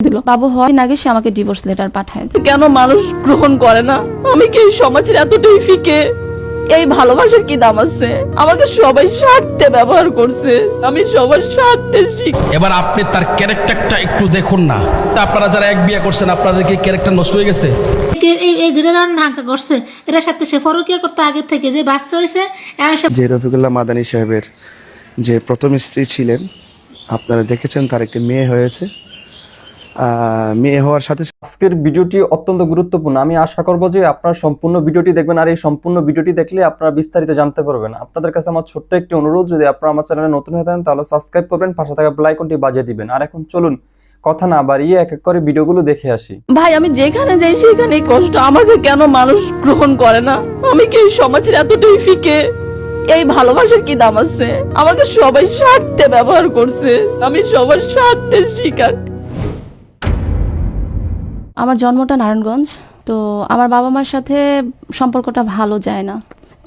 দিল। বাবু হয় আগে সে আমাকে ডিভোর্স লেটার পাঠায়। কেন মানুষ গ্রহণ করে না? আমি কি এই সমাজের এতটাই ফিকে? এই ভালোবাসার কি দাম আছে? আমাকে সবাই স্বার্থে ব্যবহার করছে, আমি সবার স্বার্থের শিকার। এবার আপনি তার ক্যারেক্টারটা একটু দেখুন না। আপনারা যারা এক বিয়ে করছেন আপনাদের কি ক্যারেক্টার নষ্ট হয়ে গেছে? এই যেটা ঢাকা করছে এটার সাথে সে ফরকিয়া করতে আগে থেকে যে বাচ্চা হয়েছে যে রফিকুল্লাহ মাদানী সাহেবের যে প্রথম স্ত্রী ছিলেন, আপনারা দেখেছেন তার একটি মেয়ে হয়েছে। মেয়ে হওয়ার সাথে আজকের ভিডিওটি অত্যন্ত গুরুত্বপূর্ণ। আমি আশা করব যে আপনারা সম্পূর্ণ ভিডিওটি দেখবেন, আর এই সম্পূর্ণ ভিডিওটি দেখলে আপনারা বিস্তারিত জানতে পারবেন। আপনাদের কাছে আমার ছোট্ট একটি অনুরোধ, যদি আপনারা আমার চ্যানেলে নতুন হয়ে থাকেন তাহলে সাবস্ক্রাইব করবেন, পাশে থাকা বেল আইকনটি বাজিয়ে দিবেন। আর এখন চলুন কথা না বাড়িয়ে এক এক করে ভিডিওগুলো দেখে আসি। ভাই আমি যেখানে যাই সেখানেই কষ্ট, আমাকে কেন মানুষ গ্রহণ করে না? আমি কি এই সমাজের এতটাই ফিকে? এই ভালোবাসার কি দাম আছে? আমাকে সবাই স্বার্থে ব্যবহার করছে, আমি সবার স্বার্থের শিকার। আমার জন্মটা নারায়ণগঞ্জ, তো আমার বাবা মার সাথে সম্পর্কটা ভালো যায় না।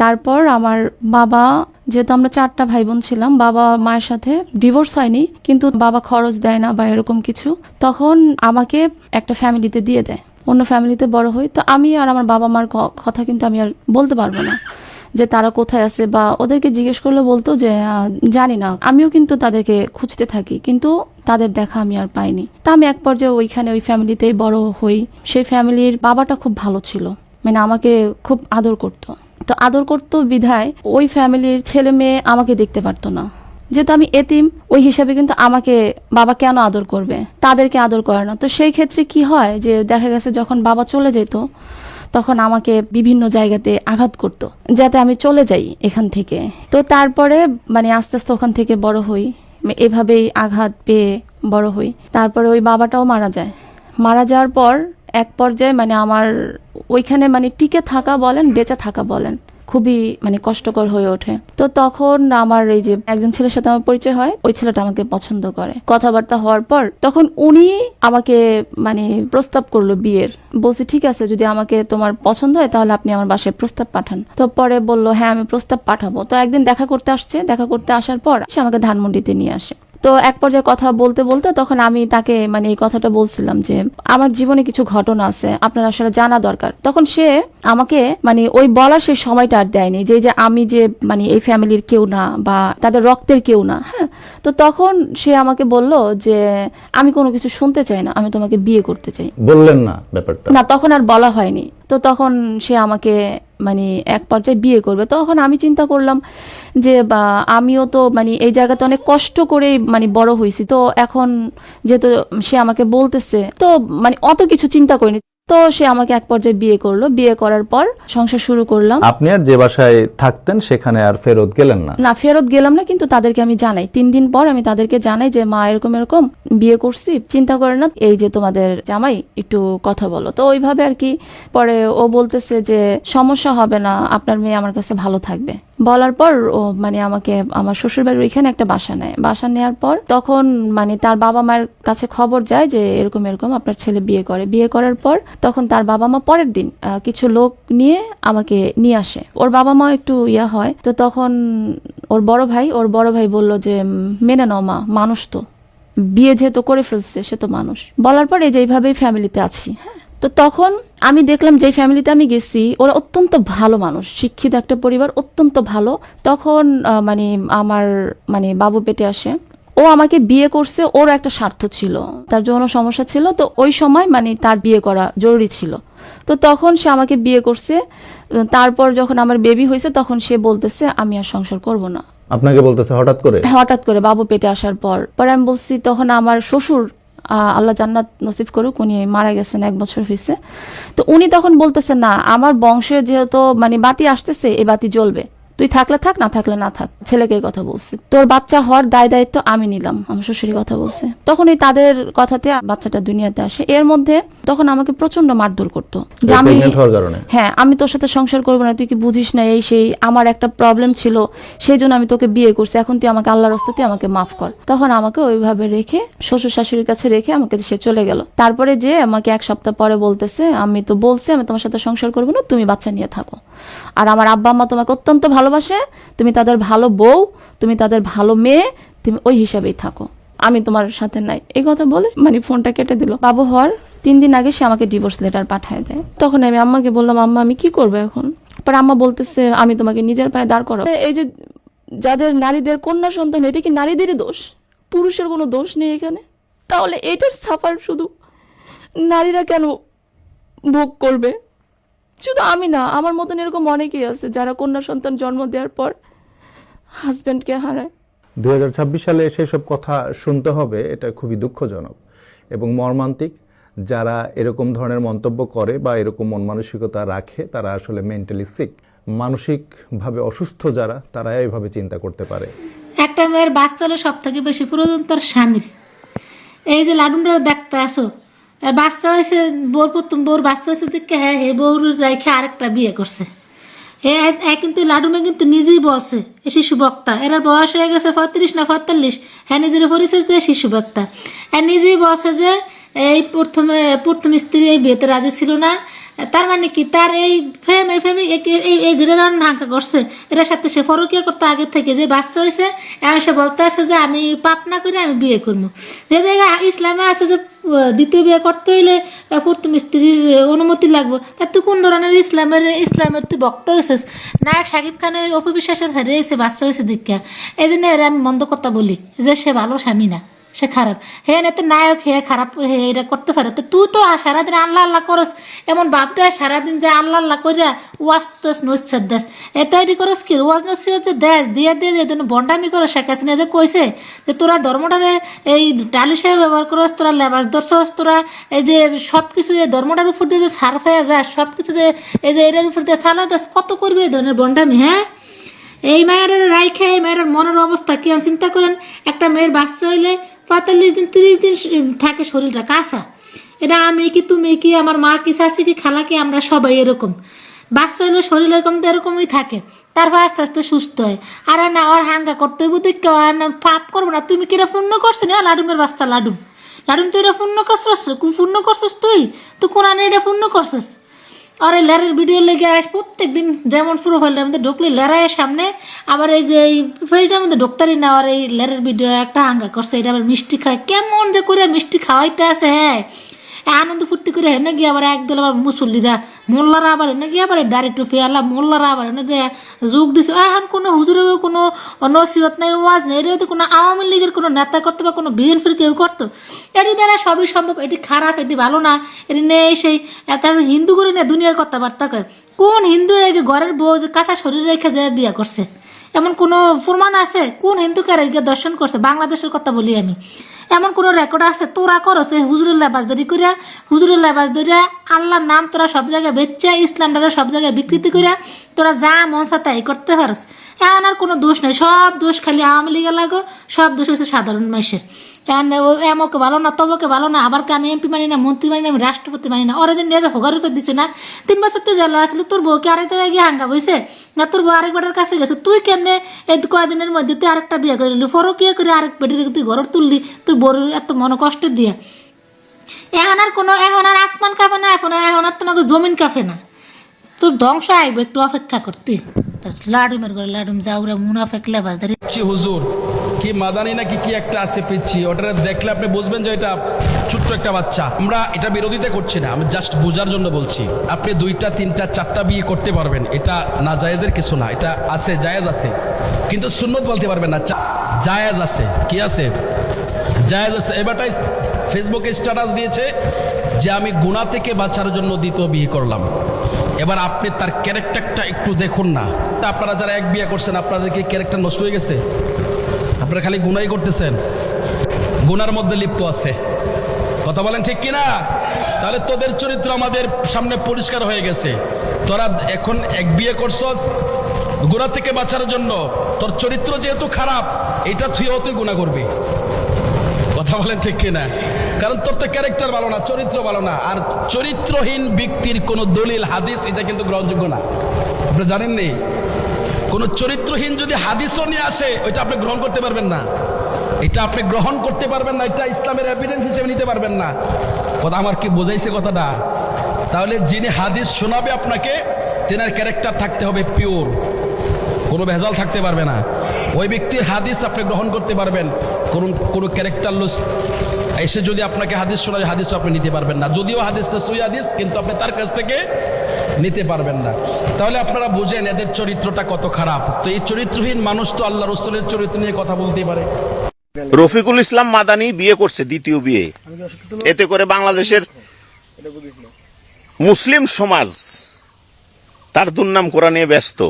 তারপর আমার বাবা, যেহেতু আমরা 4টা ভাই বোন ছিলাম, বাবা মায়ের সাথে ডিভোর্স হয়নি, কিন্তু বাবা খরচ দেয় না বা এরকম কিছু, তখন আমাকে একটা ফ্যামিলিতে দিয়ে দেয়, অন্য ফ্যামিলিতে বড় হই। তো আমি আর আমার বাবা মার কথা কিন্তু আমি আর বলতে পারবো না যে তারা কোথায় আছে, বা ওদেরকে জিজ্ঞেস করলে বলতো যে জানি না। আমিও কিন্তু তাদেরকে খুঁজতে থাকি, কিন্তু তাদের দেখা আমি আর পাইনি। তা আমি এক পর্যায়ে ওইখানে ওই ফ্যামিলিতেই বড় হই। সেই ফ্যামিলির বাবাটা খুব ভালো ছিল, মানে আমাকে খুব আদর করতো। তো আদর করতো বিধায় ওই ফ্যামিলির ছেলে মেয়ে আমাকে দেখতে পারতো না, যেহেতু আমি এতিম। ওই হিসাবে কিন্তু আমাকে বাবা কেন আদর করবে, তাদেরকে আদর করে না। তো সেই ক্ষেত্রে কি হয় যে দেখা গেছে যখন বাবা চলে যেত তখন আমাকে বিভিন্ন জায়গাতে আঘাত করতো যাতে আমি চলে যাই এখান থেকে। তো তারপরে মানে আস্তে আস্তে ওখান থেকে বড় হই, এভাবেই আঘাত পেয়ে বড় হই। তারপরে ওই বাবাটাও মারা যায়। মারা যাওয়ার পর এক পর্যায়ে মানে আমার ওইখানে মানে টিকে থাকা বলেন বেঁচে থাকা বলেন খুবই মানে কষ্টকর হয়ে ওঠে। তো তখন আমার এই যে একজন ছেলের সাথে আমার পরিচয় হয়, ওই ছেলেটা আমাকে পছন্দ করে। কথাবার্তা হওয়ার পর তখন উনি আমাকে মানে প্রস্তাব করলো বিয়ের। বলছি ঠিক আছে, যদি আমাকে তোমার পছন্দ হয় তাহলে আপনি আমার বাসায় প্রস্তাব পাঠান। তো পরে বললো হ্যাঁ আমি প্রস্তাব পাঠাবো। তো একদিন দেখা করতে আসছে, দেখা করতে আসার পর সে আমাকে ধানমন্ডিতে নিয়ে আসে। তো এক পর্যায়ে কথা বলতে বলতে তখন আমি তাকে মানে এই কথাটা বলছিলাম যে আমার জীবনে কিছু ঘটনা আছে, আপনার আসলে জানা দরকার। তখন সে আমাকে মানে ওই বলার সেই সময়টা আর দেয়নি যে আমি যে মানে এই ফ্যামিলির কেউ না বা তাদের রক্তের কেউ না। হ্যাঁ, তো তখন সে আমাকে বলল যে আমি কোনো কিছু শুনতে চাই না, আমি তোমাকে বিয়ে করতে চাই। বললেন না ব্যাপারটা? না, তখন আর বলা হয়নি। তো তখন সে আমাকে মানে এক পর্যায়ে বিয়ে করবে। তখন আমি চিন্তা করলাম যে বা আমিও তো মানে এই জায়গাতে অনেক কষ্ট করে মানে বড় হয়েছি, তো এখন যেহেতু সে আমাকে বলতেছে, তো মানে অত কিছু চিন্তা করিনি। তো সে আমাকে এক পর্যায়ে বিয়ে করলো। বিয়ে করার পর সংসার শুরু করলাম। আপনি আর যে বাসায় থাকতেন সেখানে আর ফেরত গেলেন না? না, ফেরত গেলাম না, কিন্তু তাদেরকে আমি জানাই। 3 দিন পর আমি তাদেরকে জানাই যে মা এরকম এরকম বিয়ে করছি, চিন্তা করে না, এই যে তোমাদের জামাই একটু কথা বলো। তো ওইভাবে আর কি। পরে ও বলতেছে যে সমস্যা হবে না, আপনার মেয়ে আমার কাছে ভালো থাকবে। বলার পর ও মানে আমাকে আমার শ্বশুর বাড়ির ওইখানে একটা বাসা নেয়। বাসা নেওয়ার পর তখন মানে তার বাবা মায়ের কাছে খবর যায় যে এরকম এরকম আপনার ছেলে বিয়ে করে। বিয়ে করার পর তখন তার বাবা মা পরের দিন কিছু লোক নিয়ে আমাকে নিয়ে আসে। ওর বাবা মা একটু ইয়া হয়। তো তখন ওর বড় ভাই বলল যে মেনে নাও মা, মানুষ তো, বিয়ে যেহেতু করে ফেলছে সে তো মানুষ। বলার পর এই যে এইভাবেই ফ্যামিলিতে আছি। হ্যাঁ, তো তখন আমি দেখলাম যে ফ্যামিলিতে আমি গেছি ওরা অত্যন্ত ভালো মানুষ, শিক্ষিত একটা পরিবার, অত্যন্ত ভালো। তখন মানে আমার মানে বাবু পেটে আসে। ও আমাকে বিয়ে করছে, ওর একটা স্বার্থ ছিল, তার জন্য সমস্যা ছিল। তো ওই সময় মানে তার বিয়ে করা জরুরি ছিল। তো তখন সে আমাকে বিয়ে করছে। তারপর যখন আমার বেবি হয়েছে তখন সে বলতেছে আমি আর সংসার করব না। আপনাকে বলতেছে হঠাৎ করে? বাবু পেটে আসার পর আমি বলছি, তখন আমার শ্বশুর আল্লাহ জান্নাত নসিব করুক, উনি মারা গেছেন 1 বছর হয়েছে। তো উনি তখন বলতেছে না, আমার বংশে যেহেতু মানে বাতি আসতেছে, এই বাতি জ্বলবে, তুই থাকলে থাক, না থাকলে না থাক। ছেলেকে কথা বলছে, তোর বাচ্চা হওয়ার দায়িত্ব আমি নিলাম, আমার শ্বশুরের কথা বলছে। তখন এই তাদের কথাতে বাচ্চাটা দুনিয়াতে আসে। এর মধ্যে তখন আমাকে প্রচন্ড মারধর করতো যে আমি, হ্যাঁ, আমি তোর সাথে সংসার করবো না, তুই কি বুঝিস না, এই সেই, আমার একটা প্রবলেম ছিল সেই জন্য আমি তোকে বিয়ে করছি, এখন তুই আমাকে আল্লাহর রাস্তাতে আমাকে মাফ কর। তখন আমাকে ওইভাবে রেখে শ্বশুর শাশুড়ির কাছে রেখে আমাকে সে চলে গেল। তারপরে যে আমাকে 1 সপ্তাহ পরে বলতেছে আমি তো বলছি আমি তোমার সাথে সংসার করবো না, তুমি বাচ্চা নিয়ে থাকো, আর আমার আব্বা আম্মা তোমাকে অত্যন্ত ভালোবাসে, তুমি তাদের ভালো বউ, তুমি তাদের ভালো মেয়ে, তুমি ওই হিসাবেই থাকো। আমি তোমার সাথে নাই, এই কথা বলে মানে ফোনটা কেটে দিল। বাবু হওয়ার 3 দিন আগে সে আমাকে ডিভোর্স লেটার পাঠিয়ে দেয়। তখন আমি আম্মাকে বললাম, আম্মা আমি কি করবো এখন? পর আম্মা বলতেছে আমি তোমাকে নিজের পায়ে দাঁড় করাবো। এই যে যাদের নারীদের কন্যা সন্তান, এটা কি নারীদেরই দোষ? পুরুষের কোনো দোষ নেই এখানে? তাহলে এটার সাফার শুধু নারীরা কেন ভোগ করবে? শুধু আমি না, আমার মতন এরকম অনেকেই আছে যারা কন্যা সন্তান জন্ম দেওয়ার পর হাজব্যান্ডকে হারায়। 2026 সালে সেসব কথা শুনতে হবে, এটা খুবই দুঃখজনক এবং মর্মান্তিক। যারা এরকম ধরনের মন্তব্য করে বা এরকম মন মানসিকতা রাখে তারা আসলে মেন্টালি সিক, মানসিকভাবে অসুস্থ যারা, তারা এইভাবে চিন্তা করতে পারে। একটা মেয়ের বাচ্চা হলে সব থেকে বেশি প্রয়োজন তার স্বামীর। এই যে লাডুনটা দেখতে আসো, আর বাচ্চা হয়েছে, বোর বাচ্চা হয়েছে দেখে হ্যাঁ হে বউর রেখে আরেকটা বিয়ে করছে। হ্যাঁ কিন্তু লাডুনে কিন্তু নিজেই বলছে এ শিশু বক্তা, এর বয়স হয়ে গেছে 35 না 45, হ্যাঁ নিজের পরিচয় দিয়ে শিশু বক্তা। হ্যাঁ নিজেই বলছে যে এই প্রথম স্ত্রী এই বিয়েতে রাজি ছিল না। তার মানে কি তার এই এই জেনে ঢাকা করছে, এটার সাথে সে ফরকিয়া করতে আগের থেকে যে বাচ্চা হয়েছে, এখন সে বলতে আছে যে আমি পাপ না করে আমি বিয়ে করবো। যে জায়গায় ইসলামে আছে যে দ্বিতীয় বিয়ে করতে হইলে প্রথম স্ত্রীর অনুমতি লাগবে, তা তুই কোন ধরনের ইসলামের তুই বক্তা হয়েছিস? নায়ক শাকিব খানের অপবিশ্বাসে ছেড়ে এসে বাচ্চা হয়েছে দীক্ষা। এই জন্য এরা আমি মন্দ কথা বলি যে সে ভালো স্বামী না, সে খারাপ। হে না তো নায়ক, হে খারাপ, হে এটা করতে পারে। তো তুই তো সারাদিন আল্লাহ আল্লাহ করস, এমন ভাবতে হয় সারাদিন যে আল্লাহ আল্লাহ করিয়া ওয়াজ তোস নৈচ্ছাদ দেশ, এত এটি করস কি ওয়াজ নসি হচ্ছে দেশ দিয়ে দিয়ে যে বন্ডামি করো। শেখ হাসিনা যে কইছে যে তোরা ধর্মটারে এই ডাল হিসেবে ব্যবহার করস, তোরা লেবাস ধরছস, তোরা এই যে সব কিছু এই ধর্মটার উপর দিয়ে যে সার্ফ হয়ে যায়, সব কিছু যে এই যে এটার উপর দিয়ে সালা দাস, কত করবে এই ধরনের বন্ডামি? হ্যাঁ এই মেয়েটার রাইখে এই মেয়েটার মনের অবস্থা কি চিন্তা করেন। একটা মেয়ের বাচ্চা হইলে 45 দিন 30 দিন থাকে শরীরটা কাঁচা। এটা আমি কি, তুমি কি, আমার মা কি, শাশি কি, খালা কি, আমরা সবাই এরকম। বাচ্চা হলে শরীর এরকম তো এরকমই থাকে, তারপর আস্তে আস্তে সুস্থ হয়। আর না ওর হাঙ্গা করতে হইব দেখে পাপ করবো না। তুমি কি এটা পূর্ণ করছো না? লাডুমের বাচ্চা লাডুম তুই এটা পূর্ণ করছস, পূর্ণ করছস তুই কোরআনে এটা পূর্ণ করছস। আর এই লেরের ভিডিও লেগে আস প্রত্যেক দিন, যেমন প্রোফাইলটার মধ্যে ঢুকলে লেরায়ের সামনে, আবার এই যে এই প্রোফাইলটার মধ্যে ঢুকতারি না। আর এই লেরের ভিডিও একটা হাঙ্গা করছে, এটা আবার মিষ্টি খায়, কেমন যে করে মিষ্টি খাওয়াইতে আছে। হ্যাঁ আনন্দ ফুর্তি করে হেনে গিয়ে আবার একদল আবার মুসল্লিরা মোল্লারা আবার এনে গিয়ে আবার দাড়ি টুফি আল্লাহ মোল্লারা আবার এনে যে যোগ দিছে। এখন কোনো হুজুরেও কোনো নসিহত নেই, ওয়াজ নেই, এটা কোনো আওয়ামী লীগের কোনো নেতা করতো বা কোনো বিএনপির কেউ করতো? এটি দ্বারা সবই সম্ভব। এটি খারাপ, এটি ভালো না, এটি নেই সেই তারপর হিন্দু করে না দুনিয়ার কথাবার্তা কয়। কোন হিন্দু ঘরের বউ যে কাঁচা শরীর রেখে যে বিয়ে করছে এমন কোনো প্রমাণ আছে? কোন হিন্দুকে গিয়ে দর্শন করছে? বাংলাদেশের কথা বলি আমি, এমন কোনো রেকর্ড আছে? তোরা করো সে হুজুরের লেবাসদারি করিয়া, হুজুরের লেবাস ধরিয়া আল্লাহর নাম তোরা সব জায়গায় বেচছে, ইসলামটা সব জায়গায় বিকৃতি করিয়া তোরা যা মন চা তাই করতে পারস। এমন আর কোনো দোষ নেই, সব দোষ খালি আওয়ামী লীগের লাগো, সব দোষ হচ্ছে সাধারণ মানুষের। এমকে ভালো না, তবকে ভালো না, আবার আমি এমপি মানি না, মন্ত্রী মানি না, আমি রাষ্ট্রপতি মানি না। ওরা যে নিয়ে যে হোগার উপর দিচ্ছে না, 3 বছর তো জেলা আসলে তোর বউকে আরেকটা জায়গায় হাঙ্গা বইছে না, তোর বউ আরেক বেটার কাছে গেছে। তুই কেমনে এই কয়েকদিনের মধ্যে তুই আরেকটা বিয়ে করলি, ফরকিয়া করে আরেক বেটির তুই ঘর তুললি, তোর বউর এত মনে কষ্ট দিয়ে। এখন আর আসমান কাঁপে না, এখন আর তোমাকে জমিন কাঁপে না, তোর ধ্বংস আইব, একটু অপেক্ষা করতে। লাডুমের ঘরে লাডুম যাওরা মুনাফেক লেবাসদারি। হুজুর কি মাদানি নাকি কি একটা আছে পিচ্ছি, ওটা দেখলে আপনি বুঝবেন যে এটা ছোট্ট একটা বাচ্চা। আমরা এটা বিরোধিতা করছি না, আমি জাস্ট বোঝার জন্য বলছি। আপনি 2টা 3টা 4টা বিয়ে করতে পারবেন, এটা না জায়েজের কিছু না, এটা আছে, জায়েজ আছে, কিন্তু সুন্নত বলতে পারবেন না। জায়েজ আছে, কি আছে? জায়েজ আছে। এবারটাই ফেসবুকে স্ট্যাটাস দিয়েছে যে আমি গুনাহ থেকে বাঁচার জন্য 2য় বিয়ে করলাম। এবার আপনি তার ক্যারেক্টারটা একটু দেখুন না। আপনারা যারা 1 বিয়ে করছেন, আপনাদের কি ক্যারেক্টার নষ্ট হয়ে গেছে? আপনারা খালি গুনাই করতেছেন, গুনার মধ্যে লিপ্ত আছে। কথা বলেন ঠিক কিনা? তাহলে তোদের চরিত্র আমাদের সামনে পরিষ্কার হয়ে গেছে। তোরা এখন 1 বিয়ে করছস গুনাহ থেকে বাঁচার জন্য, তোর চরিত্র যেহেতু খারাপ, এটা তুই গুনাহ করবি। কথা বলেন ঠিক কিনা? কারণ তোর তো ক্যারেক্টার ভালো না, চরিত্র ভালো না। আর চরিত্রহীন ব্যক্তির কোনো দলিল হাদিস এটা কিন্তু গ্রহণযোগ্য না। আপনি জানেননি, কোন চরিত্রহীন যদি হাদিসও নিয়ে আসে, ওইটা আপনি গ্রহণ করতে পারবেন না। এটা আপনি গ্রহণ করতে পারবেন না, এটা ইসলামের এভিডেন্স হিসেবে নিতে পারবেন না। কথা আমার কি বোঝাইছে কথাটা? তাহলে যিনি হাদিস শোনাবে আপনাকে, তেনার ক্যারেক্টার থাকতে হবে পিওর, কোনো ভেজাল থাকতে পারবে না। ওই ব্যক্তির হাদিস আপনি গ্রহণ করতে পারবেন। কোনো ক্যারেক্টারলেস এসে যদি আপনাকে হাদিস শোনায়, হাদিসও আপনি নিতে পারবেন না, যদিও হাদিসটা সহি হাদিস, কিন্তু আপনি তার কাছ থেকে নিতে পারবেন না। তাহলে আপনারা বুঝেন এদের চরিত্রটা কত খারাপ। তো এই চরিত্রহীন মানুষ তো আল্লাহ রসুলের চরিত্র নিয়ে কথা বলতেই পারে। রফিকুল ইসলাম মাদানি বিয়ে করছে, দ্বিতীয় বিয়ে। এতে করে বাংলাদেশের মুসলিম সমাজ তার দুর্নাম করা নিয়ে ব্যস্ত।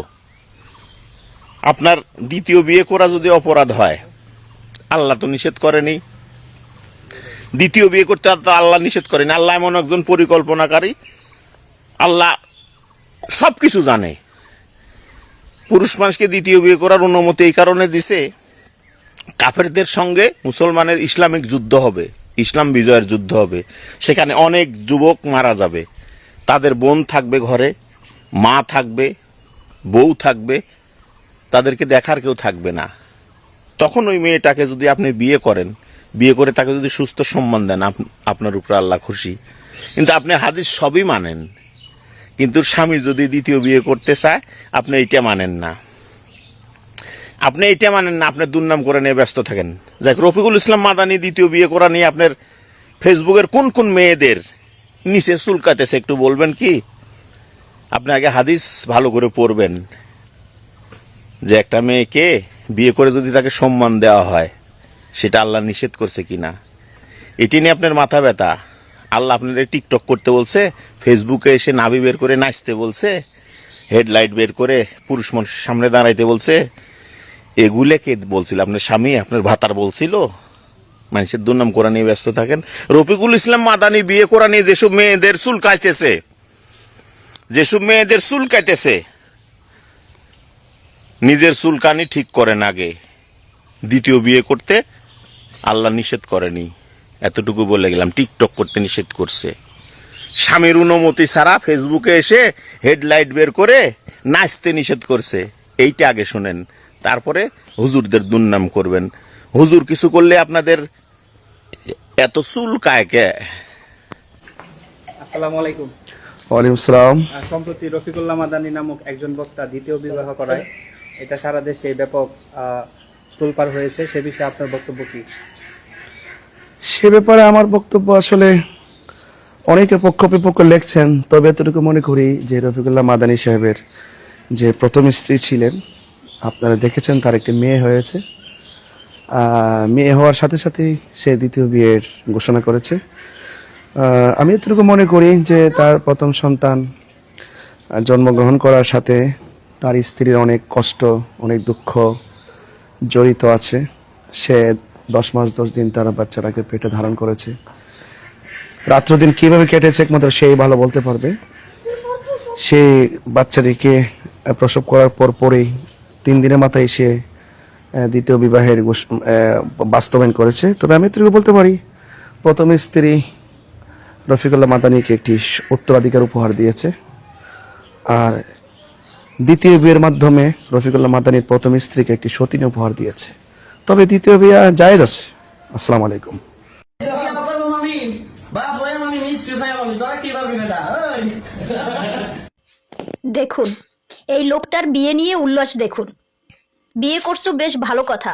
আপনার দ্বিতীয় বিয়ে করা যদি অপরাধ হয়, আল্লাহ তো নিষেধ করেনি। দ্বিতীয় বিয়ে করতে তো আল্লাহ নিষেধ করেনি। আল্লাহ এমন একজন পরিকল্পনাকারী, আল্লাহ সবকিছু জানে। পুরুষ মানুষকে দ্বিতীয় বিয়ে করার অনুমতি এই কারণে দিছে, কাফেরদের সঙ্গে মুসলমানের ইসলামিক যুদ্ধ হবে, ইসলাম বিজয়ের যুদ্ধ হবে। সেখানে অনেক যুবক মারা যাবে, তাদের বোন থাকবে ঘরে, মা থাকবে, বউ থাকবে, তাদেরকে দেখার কেউ থাকবে না। তখন ওই মেয়েটাকে যদি আপনি বিয়ে করেন, বিয়ে করে তাকে যদি সুস্থ সম্মান দেন, আপনার উপরে আল্লাহ খুশি। কিন্তু আপনি হাদিস সবই মানেন, কিন্তু স্বামী যদি দ্বিতীয় বিয়ে করতে চায় আপনি এইটা মানেন না। আপনি এইটা মানেন না, আপনি দুর্নাম করে নিয়ে ব্যস্ত থাকেন। যাক, রফিকুল ইসলাম মাদানি দ্বিতীয় বিয়ে করা নিয়ে আপনার ফেসবুকের কোন কোন মেয়েদের নিচে চুলকাতেছে একটু বলবেন কি? আপনি আগে হাদিস ভালো করে পড়বেন, যে একটা মেয়েকে বিয়ে করে যদি তাকে সম্মান দেওয়া হয় সেটা আল্লাহ নিষেধ করছে কিনা। এটি নিয়ে আপনার মাথা ব্যথা। আল্লাহ আপনাদের টিকটক করতে বলছে, ফেসবুকে এসে নাভি বের করে নাচতে বলছে, হেডলাইট বের করে পুরুষ মানুষের সামনে দাঁড়াইতে বলছে। এগুলো কে বলছিল? আপনার স্বামী, আপনার ভাতার বলছিল? মানুষের দুর্নাম করা নিয়ে ব্যস্ত থাকেন। রফিকুল ইসলাম মাদানি বিয়ে করা নিয়ে যেসব মেয়েদের চুল কাইতেছে, নিজের চুলকানি ঠিক করেন আগে। দ্বিতীয় বিয়ে করতে আল্লাহ নিষেধ করেনি, এতটুকু বলে গেলাম। টিকটক করতে নিষেধ করছে। স্বামীর অনুমতি ছাড়া ফেসবুকে এসে হেডলাইট বের করে নাচতে নিষেধ করছে। এইটা আগে শোনেন, তারপরে হুজুরদের দুর্নাম করবেন। হুজুর কিছু করলে আপনাদের এত চুলকায় কে? আসসালামু আলাইকুম। ওয়ালাইকুম আসসালাম। সম্প্রতি রফিকুল্লাহ মাদানী নামক একজন বক্তা দ্বিতীয় বিবাহ করায় এটা সারা দেশে ব্যাপক তোলপাড় হয়েছে। সে বিষয়ে আপনার বক্তব্য কি? সে ব্যাপারে আমার বক্তব্য, আসলে অনেকে পক্ষ বিপক্ষ লেখছেন, তবে এতটুকু মনে করি যে রফিকুল্লাহ মাদানী সাহেবের যে প্রথম স্ত্রী ছিলেন, আপনারা দেখেছেন তার একটি মেয়ে হয়েছে। মেয়ে হওয়ার সাথে সাথেই সে দ্বিতীয় বিয়ের ঘোষণা করেছে। আমি এতটুকু মনে করি যে তার প্রথম সন্তান জন্মগ্রহণ করার সাথে তার স্ত্রীর অনেক কষ্ট, অনেক দুঃখ জড়িত আছে। সে 10 মাস 10 দিন তার বাচ্চাটাকে পেটে ধারণ করেছে। রাত্র দিন কিভাবে কেটেছে একমাত্র সেই ভালো বলতে পারবে। সেই বাচ্চাটিকে প্রসব করার পরেই 3 দিনের মাথায় সে দ্বিতীয় বিবাহের বাস্তবায়ন করেছে। তবে আমি এটুকু বলতে পারি, প্রথম স্ত্রী রফিকুল্লাহ মাদানীকে একটি উত্তরাধিকার উপহার দিয়েছে, আর দ্বিতীয় বিয়ের মাধ্যমে রফিকুল্লাহ মাদানীর প্রথম স্ত্রীকে একটি সতীন উপহার দিয়েছে। তবে দ্বিতীয় বিয়ে জায়েজ আছে। আসসালামু আলাইকুম। দেখুন, এই লোকটার বিয়ে নিয়ে উল্লাস দেখুন। বিয়ে করছো বেশ ভালো কথা,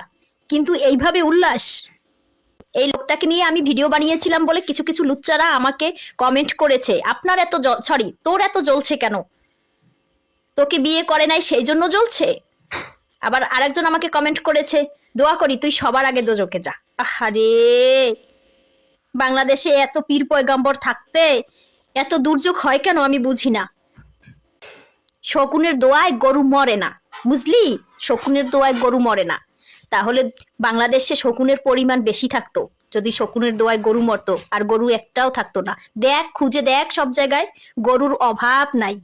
কিন্তু এইভাবে উল্লাস? এই লোকটাকে নিয়ে আমি ভিডিও বানিয়েছিলাম বলে কিছু কিছু লুচ্চারা আমাকে কমেন্ট করেছে, আপনার এত তোর এত জ্বলছে কেন? তোকে বিয়ে করে নাই সেই জন্য জ্বলছে? আবার আরেকজন আমাকে কমেন্ট করেছে, দোয়া করি তুই সবার আগে দোজকে যা। আহারে, বাংলাদেশে এত পীর পয়গাম্বর থাকতে এত দুর্যোগ হয় কেন আমি বুঝি না। শকুনের দোয়ায় গরু মরে না, বুঝলি? শকুনের দোয়ায় গরু মরে না। তাহলে বাংলাদেশে শকুনের পরিমাণ বেশি থাকতো যদি শকুনের দোয়ায় গরু মরতো, আর গরু একটাও থাকতো না। দেখ, খুঁজে দেখ, সব জায়গায় গরুর অভাব নাই।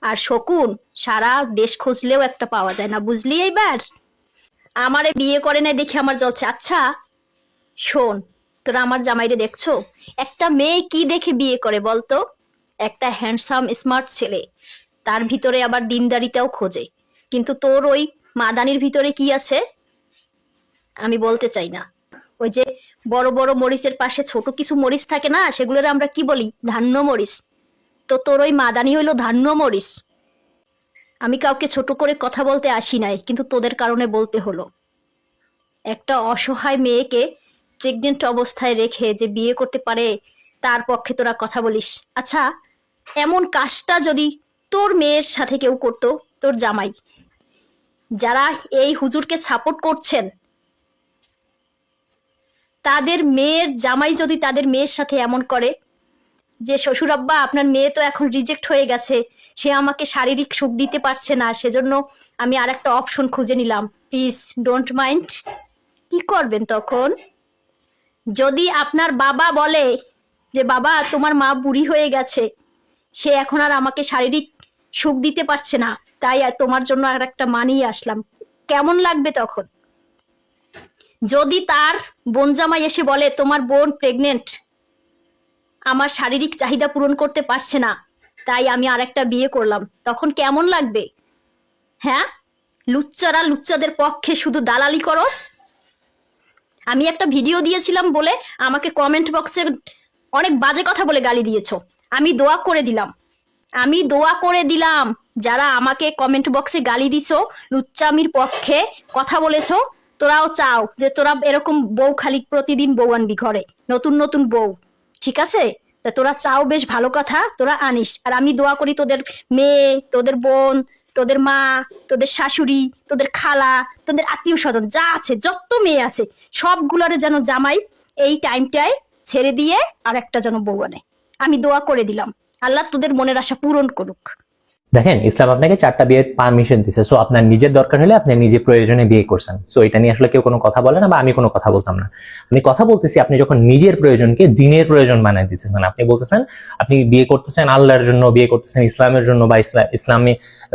আর শকুন সারা দেশ খুঁজলেও একটা পাওয়া যায় না, বুঝলি? এইবার আমারে বিয়ে করে নাই দেখে আমার জ্বলছে। আচ্ছা শোন, তোরা আমার জামাইরে দেখছো? একটা মেয়ে কি দেখে বিয়ে করে বলতো? একটা হ্যান্ডসাম স্মার্ট ছেলে, তার ভিতরে আবার দিনদারিতাও খোঁজে। কিন্তু তোর ওই মাদানির ভিতরে কি আছে আমি বলতে চাই না। ওই যে বড় বড় মরিচের পাশে ছোট কিছু মরিচ থাকে না, সেগুলোর আমরা কি বলি? ধান্য মরিচ। তো তোর ওই মাদানি হইলো ধান্য মরিচ। আমি কাউকে ছোট করে কথা বলতে আসি নাই, কিন্তু তোদের কারণে বলতে হলো। একটা অসহায় মেয়েকে প্রেগনেন্ট অবস্থায় রেখে যে বিয়ে করতে পারে তার পক্ষে তোরা কথা বলিস। আচ্ছা, এমন কাজটা যদি তোর মেয়ের সাথে কেউ করতো, তোর জামাই, যারা এই হুজুরকে সাপোর্ট করছেন, তাদের মেয়ের জামাই যদি তাদের মেয়ের সাথে এমন করে যে শ্বশুর আব্বা আপনার মেয়ে তো এখন রিজেক্ট হয়ে গেছে, সে আমাকে শারীরিক সুখ দিতে পারছে না, সেজন্য আমি আর একটা অপশন খুঁজে নিলাম, প্লিজ ডোন্ট মাইন্ড, কি করবেন তখন? যদি আপনার বাবা বলে যে বাবা তোমার মা বুড়ি হয়ে গেছে, সে এখন আর আমাকে শারীরিক সুখ দিতে পারছে না, তাই তোমার জন্য আর একটা মা নিয়ে আসলাম, কেমন লাগবে তখন? যদি তার বোন জামাই এসে বলে তোমার বোন প্রেগনেন্ট, আমার শারীরিক চাহিদা পূরণ করতে পারছে না, তাই আমি আরেকটা বিয়ে করলাম, তখন কেমন লাগবে? হ্যাঁ, লুচ্চারা লুচ্চাদের পক্ষে শুধু দালালি করস। আমি একটা ভিডিও দিয়েছিলাম বলে আমাকে কমেন্ট বক্সে অনেক বাজে কথা বলে গালি দিয়েছো। আমি দোয়া করে দিলাম যারা আমাকে কমেন্ট বক্সে গালি দিছো, লুচ্চামির পক্ষে কথা বলেছো, তোরাও চাও যে তোরা এরকম বউ খালি প্রতিদিন বউ আনবি ঘরে, নতুন নতুন বউ, ঠিক আছে? তা তোরা চাও, বেশ ভালো কথা, তোরা আনিস। আর আমি দোয়া করি তোদের মেয়ে, তোদের বোন, তোদের মা, তোদের শাশুড়ি, তোদের খালা, তোদের আত্মীয় স্বজন যা আছে, যত মেয়ে আছে, সবগুলোরে যেন জামাই এই টাইমটায় ছেড়ে দিয়ে আর একটা যেন বউ আনে। আমি দোয়া করে দিলাম, আল্লাহ তোদের মনের আশা পূরণ করুক। দেখেন, ইসলাম আপনাকে 4টা বিয়ের পারমিশন দিছে। সো আপনার নিজের দরকার হলে আপনি নিজের প্রয়োজনে বিয়ে করছেন। সো এটা নিয়ে আসলে কেউ কোনো কথা বলে না, বা আমি কোনো কথা বলতাম না। আমি কথা বলতেছি আপনি যখন নিজের প্রয়োজনকে দিনের প্রয়োজন বানায় দিতেছেন, আপনি বলতেছেন আপনি বিয়ে করতেছেন আল্লাহর জন্য, বিয়ে করতেছেন ইসলামের জন্য, বা ইসলামে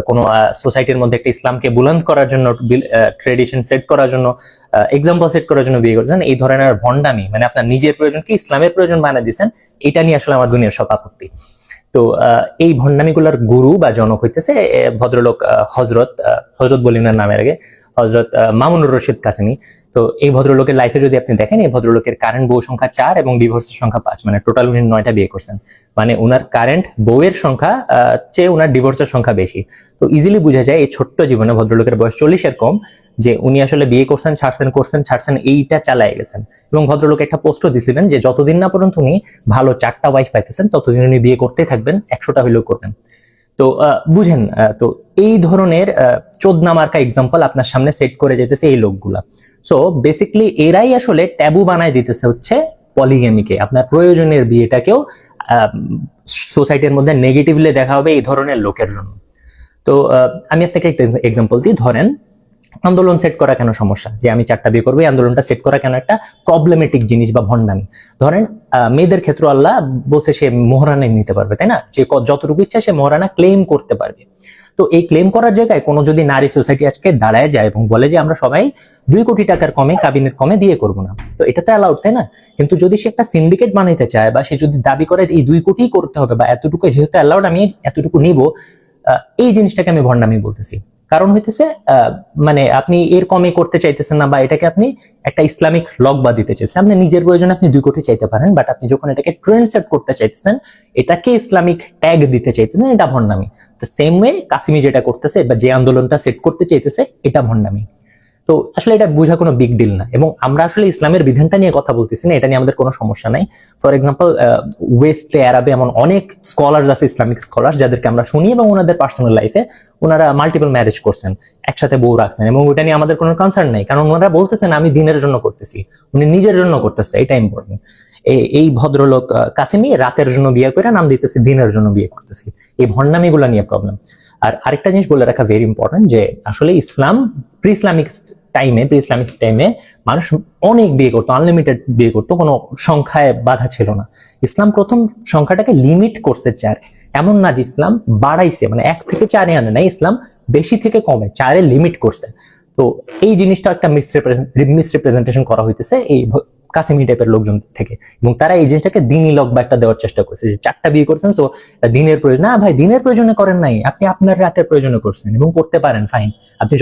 কোনো সোসাইটির মধ্যে একটা ইসলামকে বুলন্দ করার জন্য, ট্রেডিশন সেট করার জন্য, এক্সাম্পল সেট করার জন্য বিয়ে করতেছেন। এই ধরনের ভণ্ডামি, মানে আপনার নিজের প্রয়োজনকে ইসলামের প্রয়োজন বানায় দিচ্ছেন, এটা নিয়ে আসলে আমার দুনিয়ার সব আপত্তি। তো এই ভণ্ডামিগুলোর গুরু বা জনক হইতেছে ভদ্রলোক হজরত বলি না নামের আগে, হজরত মামুনুর রশিদ কাসেমি। তো এই ভদ্রলোকের লাইফে যদি আপনি দেখেন, এই ভদ্রলোকের কারেন্ট বউ সংখ্যা 4 এবং ডিভোর্সের সংখ্যা 5, মানে টোটাল উনি 9টা বিয়ে করছেন। মানে উনার কারেন্ট বউয়ের সংখ্যা চেয়ে উনার ডিভোর্সের সংখ্যা বেশি। তো ইজিলি বোঝা যায় এই ছোট্ট জীবনে, ভদ্রলোকের বয়স 40-এর কম, যে উনি আসলে বিয়ে করছেন, ছাড়ছেন, এইটা চালায় গেছেন। এবং ভদ্রলোক একটা পোস্টও দিছিলেন যে যতদিন না পর্যন্ত উনি ভালো 4টা ওয়াইফ পাইতেছেন, ততদিন উনি বিয়ে করতে থাকবেন, 100টা হইলেও করবেন। তো বুঝেন, তো এই ধরনের চোদনা মার্কা এক্সাম্পল আপনার সামনে সেট করে যেতেছে এই লোকগুলা। সো বেসিক্যালি এরাই আসলে ট্যাবু বানায় দিতেছে হচ্ছে পলিগেমিকে। আপনার প্রয়োজনের বিয়েটাকেও সোসাইটির মধ্যে নেগেটিভলি দেখা হবে এই ধরনের লোকের জন্য। তো আমি আপনাকে একটা এক্সাম্পল দিই। ধরেন, আন্দোলন সেট করা কেন সমস্যা, যে আমি 4টা বিয়ে করবো, এই আন্দোলনটা সেট করা কেন একটা প্রবলেমেটিক জিনিস বা ভণ্ডামি? ধরেন মেয়েদের ক্ষেত্রে আল্লাহ বলছে সে মোহরানা নিতে পারবে, তাই না? যে যতটুকু ইচ্ছা সে মোহরানা ক্লেম করতে পারবে। তো এই ক্লেম করার জায়গায় কোনো যদি নারী সোসাইটি আজকে দাঁড়ায় যায় এবং বলে যে আমরা সবাই 2 কোটি টাকার কমে, কাবিনের কমে বিয়ে করবো না, তো এটা তো অ্যালাউড, তাই না? কিন্তু যদি সে একটা সিন্ডিকেট বানাইতে চায়, বা সে যদি দাবি করে এই 2 কোটি করতে হবে, বা এতটুকু যেহেতু অ্যালাউড আমি এতটুকু নিব, এই জিনিসটাকে আমি ভণ্ডামি বলতেছি। কারণ হইতেছে মানে আপনি এর কমে করতে চাইতেছেন না, বা এটাকে আপনি একটা ইসলামিক লক বা দিতে চাইছেন। আপনি নিজের প্রয়োজনে আপনি 2 কোটি চাইতে পারেন, বাট আপনি যখন এটাকে ট্রেন্ড সেট করতে চাইতেছেন, এটাকে ইসলামিক ট্যাগ দিতে চাইতেছেন, এটা ভণ্ডামি। তো সেম ওয়ে কাসিমি যেটা করতেছে, বা যে আন্দোলনটা সেট করতে চাইতেছে, এটা ভণ্ডামি। তো আসলে এটা বোঝা কোনো বিগ ডিল না। এবং আমরা আসলে ইসলামের বিধানটা নিয়ে কথা বলতেছি না, এটা নিয়ে আমাদের কোনো সমস্যা নাই। ফর এক্সাম্পল, ওয়েস্ট আরবে এমন অনেক স্কলার্স আছে, ইসলামিক স্কলার্স, যাদেরকে আমরা শুনি এবং ওনাদের পার্সোনাল লাইফে ওনারা মাল্টিপল ম্যারেজ করছেন, একসাথে বউ রাখছেন, এবং ওটা নিয়ে আমাদের কোনো কনসার্ন নাই, কারণ ওনারা বলতেছেন আমি দিনের জন্য করতেছি, উনি নিজের জন্য করতেছে, এটা ইম্পর্টেন্ট। এই ভদ্রলোক কাসেমি রাতের জন্য বিয়ে করে নাম দিতেছে দিনের জন্য বিয়ে করতেছি। এই ভণ্ডামিগুলো নিয়ে প্রবলেম। আর আরেকটা জিনিস বলে রাখা ভেরি ইম্পর্টেন্ট, যে আসলে ইসলাম প্রি ইসলামিক টাইমে মানুষ অনেক বিয়ে করতো, আনলিমিটেড বিয়ে করতো, কোনো সংখ্যায় বাধা ছিল না। ইসলাম প্রথম সংখ্যাটাকে লিমিট করছে 4। এমন না যে ইসলাম বাড়াইছে, মানে 1 থেকে 4-এ আনে নাই, ইসলাম বেশি থেকে কমে 4-এ লিমিট করছে। তো এই জিনিসটা একটা মিসরিপ্রেজেন্টেশন করা হইতেছে এই কাসেমি টাইপের লোকজন থেকে, এবং তারা এই জিনিসটাকে দিনই লক বা একটা দেওয়ার চেষ্টা করছে, যে 4টা বিয়ে করছেন, সো দিনের প্রয়োজন না। ভাই, দিনের প্রয়োজনে করেন নাই, আপনি আপনার রাতের প্রয়োজনে করছেন এবং করতে পারেন, ফাইন। আপনি